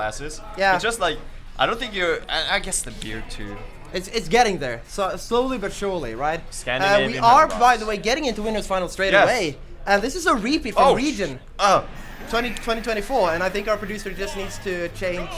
glasses. Yeah. It's just like, I don't think you're... I guess the beard too. It's getting there, so slowly but surely, right? Scandinavian we are, Hammerbox. by the way, getting into winners final straight Yes. away. And this is a repeat from region Oh. 2024, and I think our producer just needs to change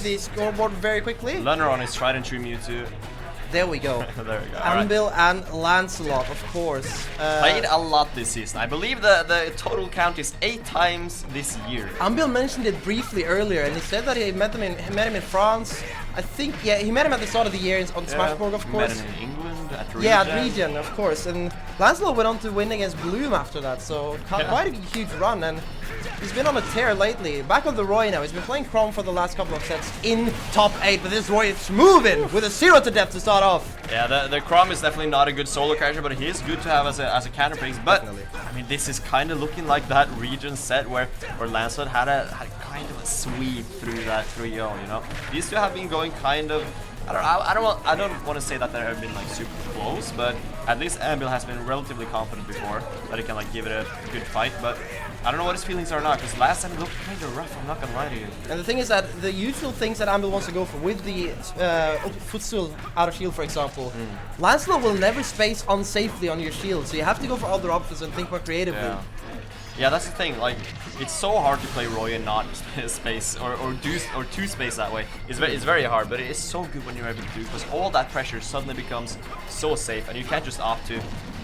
the scoreboard very quickly. Lancelot is tried and true Mewtwo. There we go. There we go. Anbil and Lancelot, of course. Played a lot this season. I believe the total count is 8 times this year. Anbil mentioned it briefly earlier, and he said that he met him in France. I think, yeah, he met him at the start of the year on Smashburg, of course. Met him in England at region. Yeah, at region, of course. And Lancelot went on to win against Bloom after that, so quite a huge run. And he's been on a tear lately. Back on the Roy now. He's been playing Chrome for the last couple of sets in top 8, but this Roy is moving with a 0 to death to start off. Yeah, the Crom is definitely not a good solo character, but he is good to have as a counter piece. But Definitely. I mean, this is kind of looking like that region set where Lancelot had kind of a sweep through that 3-0. You know, these two have been going kind of. I don't want to say that they have been like super close, but at least Anbil has been relatively confident before that he can like give it a good fight. But I don't know what his feelings are now, because last time it looked kind of rough, I'm not gonna lie to you. And the thing is that the usual things that Anbil wants to go for with the footstool out of shield, for example, Lancelot will never space unsafely on your shield, so you have to go for other options and think more creatively. Yeah, that's the thing. Like, it's so hard to play Roy and not space or two space that way. It's very hard, but it is so good when you're able to do, because all that pressure suddenly becomes so safe, and you can't just opt to,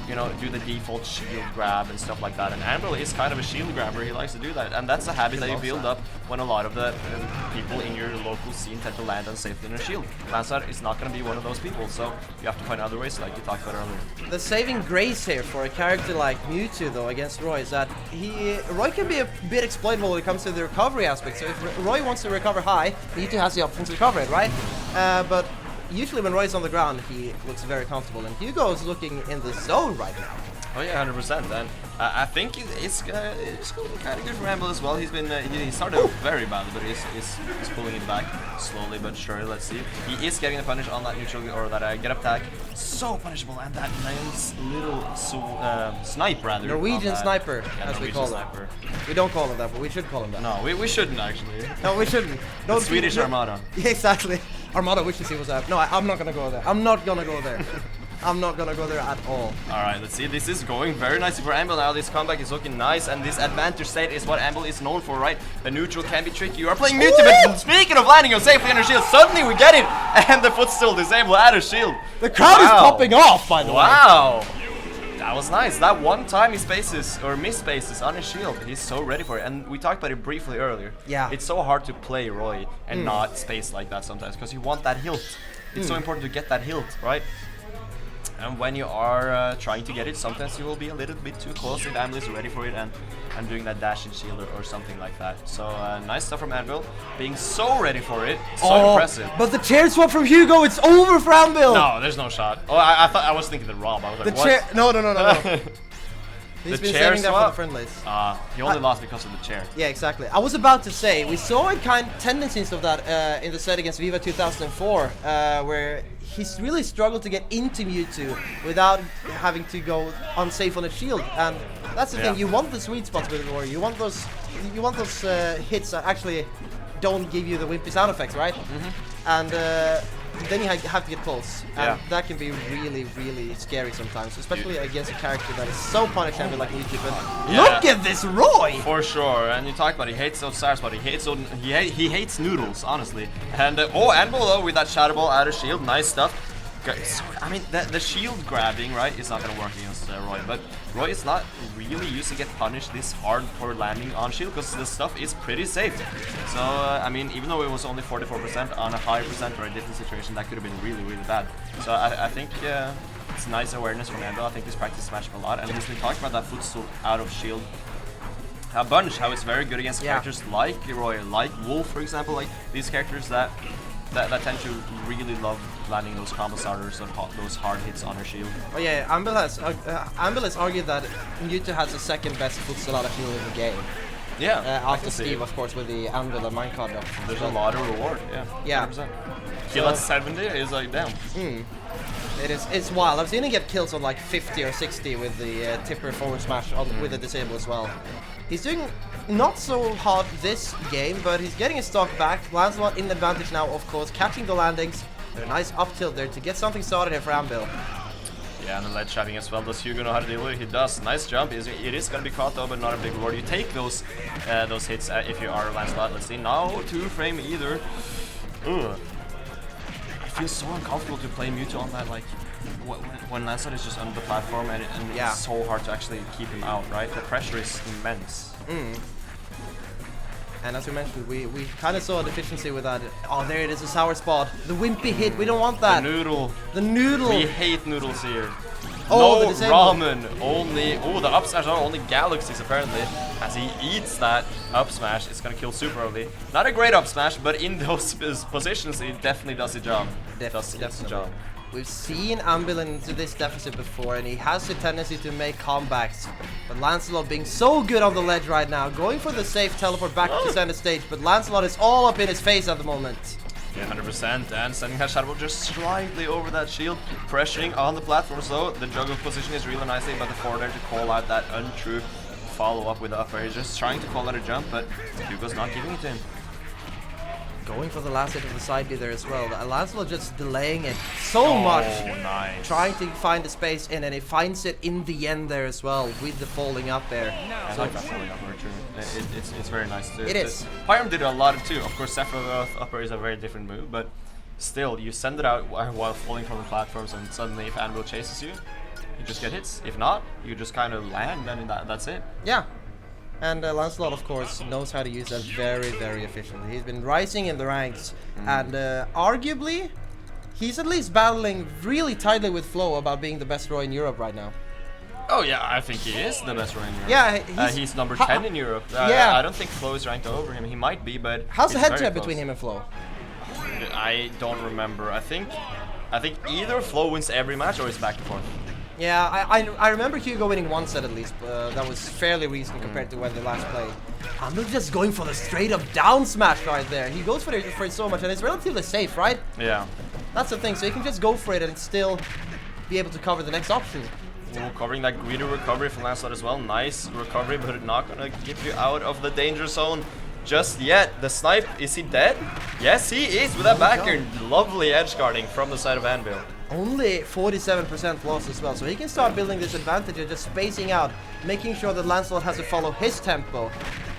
you know, do the default shield grab and stuff like that. And Anbil is kind of a shield grabber. He likes to do that, and that's a habit that you build up when a lot of the people in your local scene tend to land unsafely in a shield. Lancelot is not going to be one of those people, so you have to find other ways, like you talked about earlier. The saving grace here for a character like Mewtwo, though, against Roy, is that Roy can be a bit exploitable when it comes to the recovery aspect. So if Roy wants to recover high, Mewtwo has the option to recover it, right? But usually when Roy's on the ground, he looks very comfortable, and Hugo is looking in the zone right now. Oh yeah, 100%. And I think it's going kind of good for Anbil as well. He's been he started off very badly, but he's pulling it back slowly but surely. Let's see. He is getting a punish on that neutral or that get up attack. So punishable, and that nice little snipe rather. Norwegian sniper, yeah, as we call him. We don't call him that, but we should call him that. No, we shouldn't actually. No, we shouldn't. The Swedish Armada. Yeah, exactly. Armada wishes he was out. No, I'm not gonna go there. I'm not gonna go there. I'm not gonna go there at all. Alright, let's see. This is going very nicely for Anbil now. This comeback is looking nice, and this advantage state is what Anbil is known for, right? The neutral can be tricky. You are playing Mewtwo, but speaking of landing on safely under shield, suddenly we get it! And the footstool disabled out of shield. The crowd is popping off, by the way. Wow! That was nice. That one time he spaces, or miss spaces on his shield, he's so ready for it. And we talked about it briefly earlier. Yeah. It's so hard to play Roy and not space like that sometimes, because you want that hilt. It's so important to get that hilt, right? And when you are trying to get it, sometimes you will be a little bit too close if Anbil is ready for it and doing that dash and shield or something like that. So nice stuff from Anbil, being so ready for it, so impressive. But the chair swap from Hugo, it's over for Anbil. No, there's no shot. Oh, I was thinking the Rob. I was like, the chair. No. He's The been chair saving that for swap? the friendlies. He only lost because of the chair. Yeah, exactly. I was about to say, we saw tendencies of that in the set against Viva 2004, where he's really struggled to get into Mewtwo without having to go unsafe on a shield, and that's the thing. You want the sweet spots with Roy. You want those hits that actually don't give you the wimpy sound effects, right? And then you have to get close, and that can be really, really scary sometimes, especially against a character that is so punishable like Mewtwo. But look at this Roy! For sure, and you talked about he hates those stars, but he hates noodles, honestly. And Anbil though with that shadow ball out of shield, nice stuff. So, I mean, the shield grabbing, right, is not going to work against Roy, but Roy is not really used to get punished this hard for landing on shield, because the stuff is pretty safe. So, I mean, even though it was only 44% on a high percent or a different situation, that could have been really, really bad. So I think it's nice awareness from Anbil. I think he's practiced Smash a lot, and he's been talking about that footstool out of shield a bunch, how it's very good against characters like Roy, like Wolf, for example, like these characters that tend to really love landing those combo starters, those hard hits on her shield. Oh yeah, Anbil has argued that Mewtwo has the second best footstool out of shield in the game. Yeah, after Steve, of course, with the Anbil and minecart option. There's a lot of reward, yeah. 100%. Kill at 70 is like, damn. It's wild. I've seen him get kills on like 50 or 60 with the tipper forward smash with the disable as well. He's doing not so hot this game, but he's getting his stock back. Lancelot in advantage now, of course, catching the landings. A nice up tilt there to get something started here for Anbil. Yeah, and the ledge trapping as well. Does Hugo know how to deal with it? He does. Nice jump. It is going to be caught though, but not a big reward. You take those hits if you are Lancelot. Let's see. No 2-frame either. Ugh. I feel so uncomfortable to play Mewtwo on that, like, when Lancelot is just on the platform and yeah. It's so hard to actually keep him out, right? The pressure is immense. And as we mentioned, we kind of saw a deficiency with that. Oh, there it is, a sour spot. The wimpy hit, we don't want that. The noodle. The noodle. We hate noodles here. Oh, no ramen, only, oh, the up smash, no, only galaxies apparently. As he eats that up smash, it's gonna kill super early. Not a great up smash, but in those positions, it definitely does the job. Does the job. We've seen Anbil into this deficit before, and he has the tendency to make comebacks. But Lancelot being so good on the ledge right now, going for the safe teleport back to center stage, but Lancelot is all up in his face at the moment. Yeah, 100%, and sending that Shadow Ball just slightly over that shield, pressuring on the platform, so the juggle position is really nicely, but the forward there to call out that untrue follow-up with the upper. He's just trying to call out a jump, but Hugo's not giving it to him. Going for the last hit of the side B there as well. Lancelot just delaying it so much. Nice. Trying to find the space in, and he finds it in the end there as well with the falling up there. I like that falling up, very true. It's very nice. It is. Pyram did a lot too. Of course, Sephiroth upper is a very different move, but still, you send it out while falling from the platforms, and suddenly if Anbil chases you, you just get hits. If not, you just kind of land, and that's it. Yeah. And Lancelot, of course, knows how to use that very, very efficiently. He's been rising in the ranks, and arguably, he's at least battling really tightly with Flo about being the best Roy in Europe right now. Oh yeah, I think he is the best Roy in Europe. Yeah, he's number 10 in Europe. Yeah. I don't think Flo is ranked over him. He might be, but how's the head-to-head between him and Flo? I don't remember. I think either Flo wins every match or it's back and forth. Yeah, I remember Hugo winning one set at least, but that was fairly recent compared to when they last played. Anbil just going for the straight up down smash right there. He goes for it so much, and it's relatively safe, right? Yeah. That's the thing, so you can just go for it and still be able to cover the next option. Ooh, covering that greedy recovery from Lancelot as well. Nice recovery, but not gonna get you out of the danger zone just yet. The snipe, is he dead? Yes, he is with that backer. Lovely edge guarding from the side of Anbil. Only 47% loss as well, so he can start building this advantage of just spacing out, making sure that Lancelot has to follow his tempo,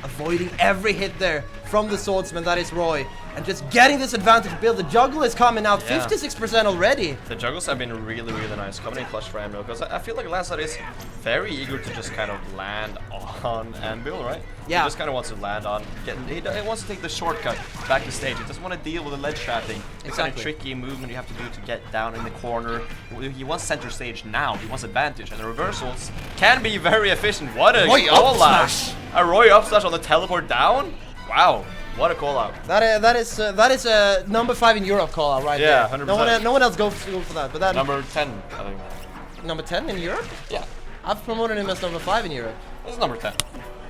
avoiding every hit there from the swordsman, that is Roy, and just getting this advantage build. The juggle is coming out, 56% already. The juggles have been really, really nice, coming in clutch for Anbil, because I feel like Lancelot is very eager to just kind of land on Anbil, right? Yeah. He just kind of wants to land on, he wants to take the shortcut back to stage. He doesn't want to deal with the ledge trapping. The kind of tricky movement you have to do to get down in the corner. He wants center stage now, he wants advantage, and the reversals can be very efficient. What a call out! A Roy up smash on the teleport down? Wow, what a call out. That is a number 5 in Europe call out right there. 100%. No one else goes for that, but that number 10, I think. Number 10 in Europe? Yeah. I've promoted him as number 5 in Europe. It's number 10.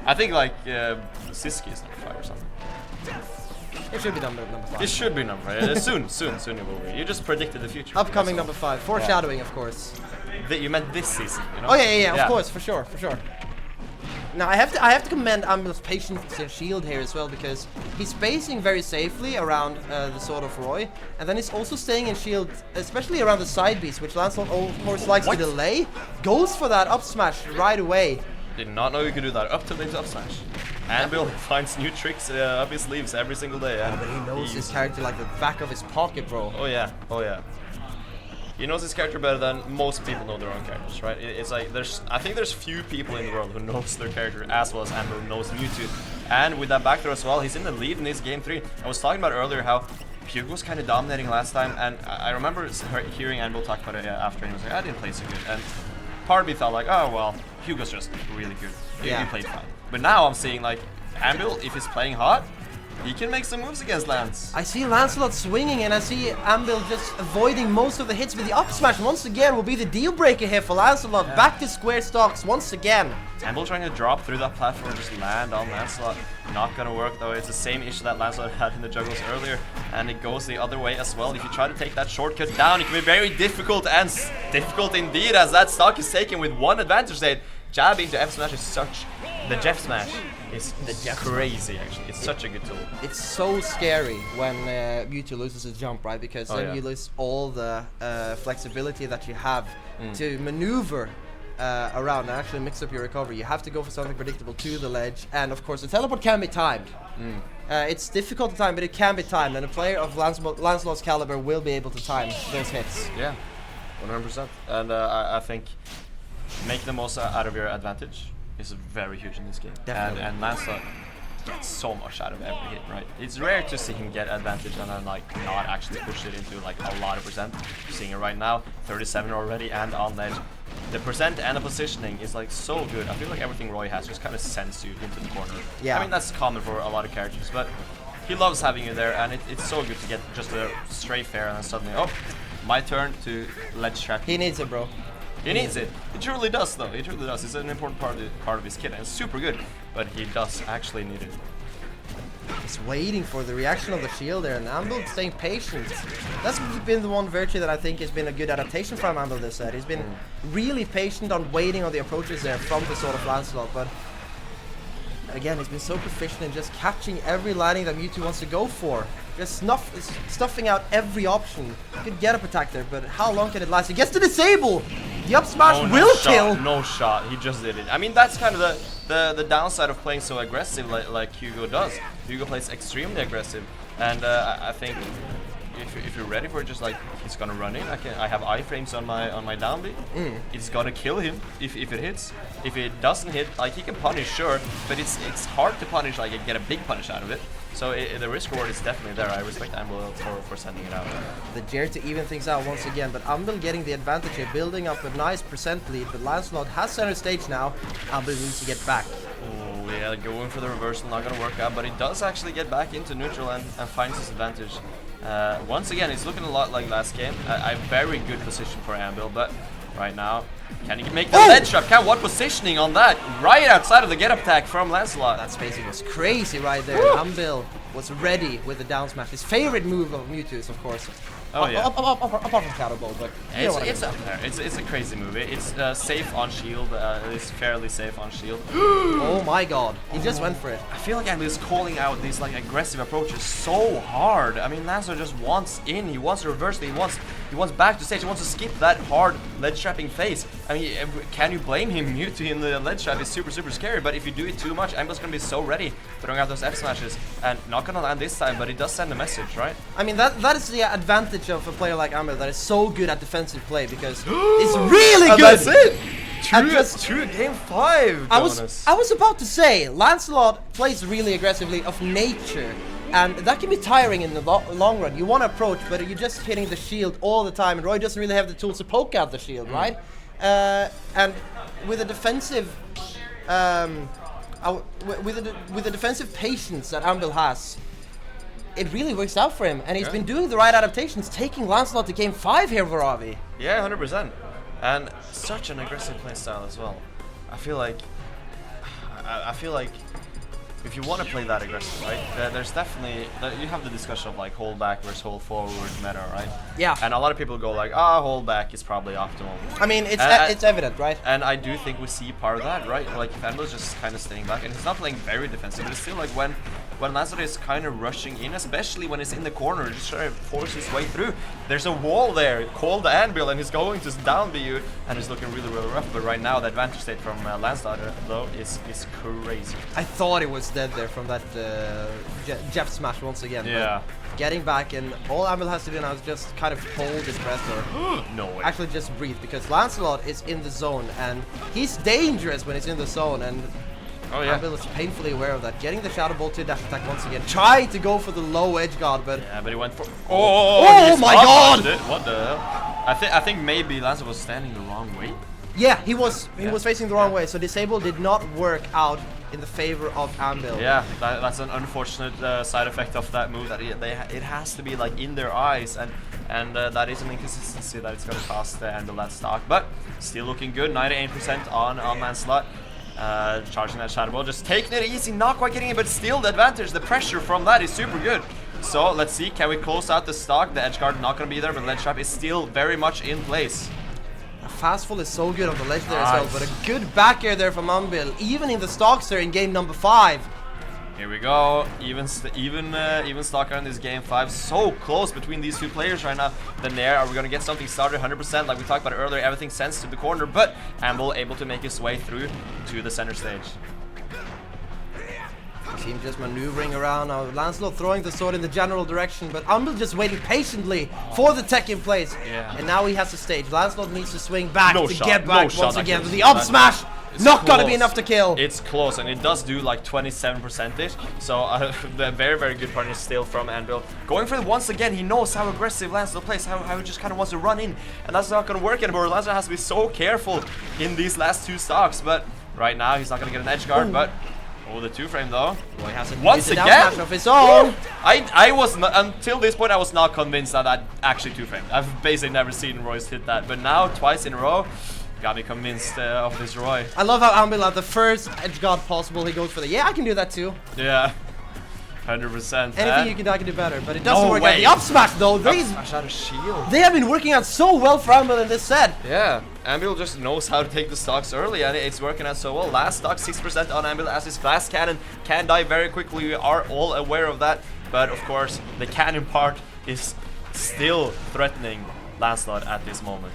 I think like Siski is number 5 or something. It should be number 5. It should be number 5. Soon it will be. You just predicted the future. Upcoming number 5. Foreshadowing, of course. You meant this season, you know? Oh yeah, of course, for sure. Now I have to commend Anbil's patience and shield here as well, because he's spacing very safely around the sword of Roy, and then he's also staying in shield, especially around the side beast, which Lancelot of course likes to delay. Goes for that up smash right away. Did not know you could do that. Up tilting up smash. Anbil finds new tricks up his sleeves every single day. Yeah, but he knows his character like the back of his pocket, bro. Oh yeah. He knows his character better than most people know their own characters, right? It's like I think there's few people in the world who knows their character as well as Anbil knows Mewtwo. And with that back throw as well, he's in the lead in this game 3. I was talking about earlier how Hugo was kind of dominating last time, and I remember hearing Anbil talk about it after, and he was like, I didn't play so good. And part of me thought like, oh well, Hugo's just really good. He played fine. But now I'm seeing like, Anbil, if he's playing hot, he can make some moves against Lance. I see Lancelot swinging, and I see Anbil just avoiding most of the hits with the up smash. Once again will be the deal breaker here for Lancelot. Yeah. Back to square stocks once again. Anbil trying to drop through that platform, just land on Lancelot. Not gonna work though. It's the same issue that Lancelot had in the juggles earlier, and it goes the other way as well. If you try to take that shortcut down, it can be very difficult, and difficult indeed, as that stock is taken with one advantage state. Jabbing to F smash is such the Jeff Smash is crazy, actually. It's such a good tool. It's so scary when Mewtwo loses a jump, right? Because then you lose all the flexibility that you have to maneuver around and actually mix up your recovery. You have to go for something predictable to the ledge, and of course the teleport can be timed. It's difficult to time, but it can be timed, and a player of Lancelot's caliber will be able to time those hits. Yeah, 100%. And I think making the most out of your advantage is very huge in this game. Definitely. And Lancelot gets so much out of every hit, right? It's rare to see him get advantage and then like not actually push it into like a lot of percent. You're seeing it right now, 37 already and on ledge. The percent and the positioning is like so good. I feel like everything Roy has just kind of sends you into the corner. Yeah. I mean, that's common for a lot of characters, but he loves having you there, and it's so good to get just a straight fair and then suddenly, oh, my turn to ledge trap. He needs it, bro. He needs it. He truly does, though. He truly does. It's an important part of his kit, and it's super good. But he does actually need it. He's waiting for the reaction of the shield there, and Anbil staying patient. That's been the one virtue that I think has been a good adaptation from Anbil this set. He's been really patient on waiting on the approaches there from the sort of Lancelot, but again, he's been so proficient in just catching every landing that Mewtwo wants to go for. Just stuffing out every option. You could get up attack there, but how long can it last? He gets to disable! The up smash will kill! No shot, he just did it. I mean, that's kind of the downside of playing so aggressive like Hugo does. Hugo plays extremely aggressive, and I think if you're ready for it, just like he's gonna run in. I have iframes on my down B. It's gonna kill him if it hits. If it doesn't hit, like he can punish, sure, but it's hard to punish, like get a big punish out of it. So the risk reward is definitely there. I respect Anbil for sending it out. The dare to even things out once again, but Anbil getting the advantage here, building up a nice percent lead, but Lancelot has center stage now. Anbil needs to get back. Oh yeah, going for the reversal, not gonna work out, but he does actually get back into neutral and finds his advantage. Once again, it's looking a lot like last game. A very good position for Anbil, but right now, can he make the ledge trap? What positioning on that? Right outside of the get up attack from Lancelot. That spacing was crazy right there. Anbil was ready with the down smash. His favorite move of Mewtwo's, of course. Oh yeah. Apart from Shadow Ball, but it's up there. It's a crazy movie. It's safe on shield. It's fairly safe on shield. Oh my god, he just went for it. I feel like Anbil is calling out these like aggressive approaches so hard. I mean, Lancelot just wants in. He wants to reverse it. He wants back to stage. He wants to skip that hard ledge trapping phase. I mean, can you blame him? Mewtwo in the ledge trap is super scary. But if you do it too much, Anbil's gonna be so ready throwing out those F smashes and not gonna land this time. But it does send a message, right? I mean, that is the advantage of a player like Anbil that is so good at defensive play, because it's really good. That's it. True game 5. I was about to say Lancelot plays really aggressively of nature, and that can be tiring in the long run. You want to approach, but you're just hitting the shield all the time, and Roy doesn't really have the tools to poke out the shield, right? And with a defensive, with the defensive patience that Anbil has, it really works out for him, and he's been doing the right adaptations, taking Lancelot to game 5 here for Ravi. Yeah, 100%. And such an aggressive playstyle as well. I feel like if you want to play that aggressive, right, there's definitely, you have the discussion of like hold back versus hold forward meta, right? Yeah. And a lot of people go like, hold back is probably optimal. I mean, it's evident, right? And I do think we see part of that, right? Like if Anbil's just kind of staying back, and he's not playing very defensive, but it's still like when Lancelot is kind of rushing in, especially when it's in the corner, just trying to force his way through. There's a wall there called the Anbil, and he's going to down you, and it's looking really rough. But right now, the advantage state from Lancelot, though, is crazy. I thought it was dead there from that Jeff smash once again. Yeah. Getting back, and all Anbil has to do now is just kind of hold his breath, or no way. actually just breathe, because Lancelot is in the zone, and he's dangerous when he's in the zone, and Anbil is painfully aware of that. Getting the Shadow Ball to dash attack once again, trying to go for the low edge guard, but he went for oh my god! What the hell? I think maybe Lancelot was standing the wrong way. Yeah, he was facing the wrong way, so disable did not work out in the favor of Anbil. Yeah, that's an unfortunate side effect of that move, that it has to be like in their eyes, and that is an inconsistency that it's going to cost Anbil that stock. But still looking good, 98% on Lancelot. Charging that Shadow Ball, just taking it easy, not quite getting it, but still the advantage, the pressure from that is super good. So let's see, can we close out the stock? The edge guard not going to be there, but the ledge trap is still very much in place. fastfall is so good on the ledge there as well, but a good back air there from Anbil, even in the stocks there in game number 5. Here we go, even stock in this game 5. So close between these two players right now. The Nair, are we gonna get something started 100%? Like we talked about earlier, everything sends to the corner, but Anbil able to make his way through to the center stage. You see him just maneuvering around now. Lancelot throwing the sword in the general direction, but Anbil just waiting patiently for the tech in place. Yeah. And now he has the stage. Lancelot needs to swing back No to shot, get back no once shot again. that With the kills. up smash, It's not gonna be close. enough to kill. It's close, and it does do like 27%ish. So the very good punish still from Anbil. Going for it once again. He knows how aggressive Lancelot plays, how he just kind of wants to run in, and that's not gonna work anymore. Lancelot has to be so careful in these last 2 stocks, but right now he's not gonna get an edge guard. But the 2-frame though. Well, he has Once a again, smash of his own. I was not, until this point I was not convinced that actually 2-frame. I've basically never seen Royce hit that, but now twice in a row. Got me convinced of this Roy. I love how Anbil at the first edge guard possible, he goes for the, yeah, I can do that too. Yeah, 100%. Anything you can do, I can do better, but it doesn't No work way. out. The up smash though, Smash out of shield. they have been working out so well for Anbil in this set. Yeah, Anbil just knows how to take the stocks early, and it's working out so well. Last stock 6% on Anbil as his fast cannon can die very quickly. We are all aware of that, but of course the cannon part is still threatening Lancelot at this moment.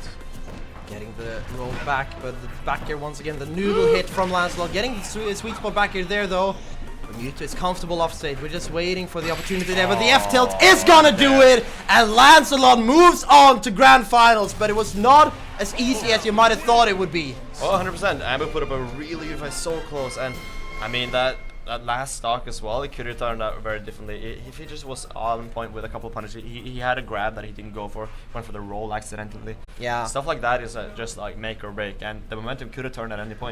Getting the roll back, but the back here once again, the noodle hit from Lancelot. Getting the sweet spot back here there though. But Mewtwo is comfortable off stage. We're just waiting for the opportunity there, but the F tilt is gonna do it, and Lancelot moves on to grand finals. But it was not as easy as you might have thought it would be. Oh, 100%. Anbil put up a really good fight, so close, and I mean that last stock as well, it could have turned out very differently. If he just was on point with a couple of punishes, he had a grab that he didn't go for, went for the roll accidentally. Yeah. Stuff like that is just like make or break, and the momentum could have turned at any point.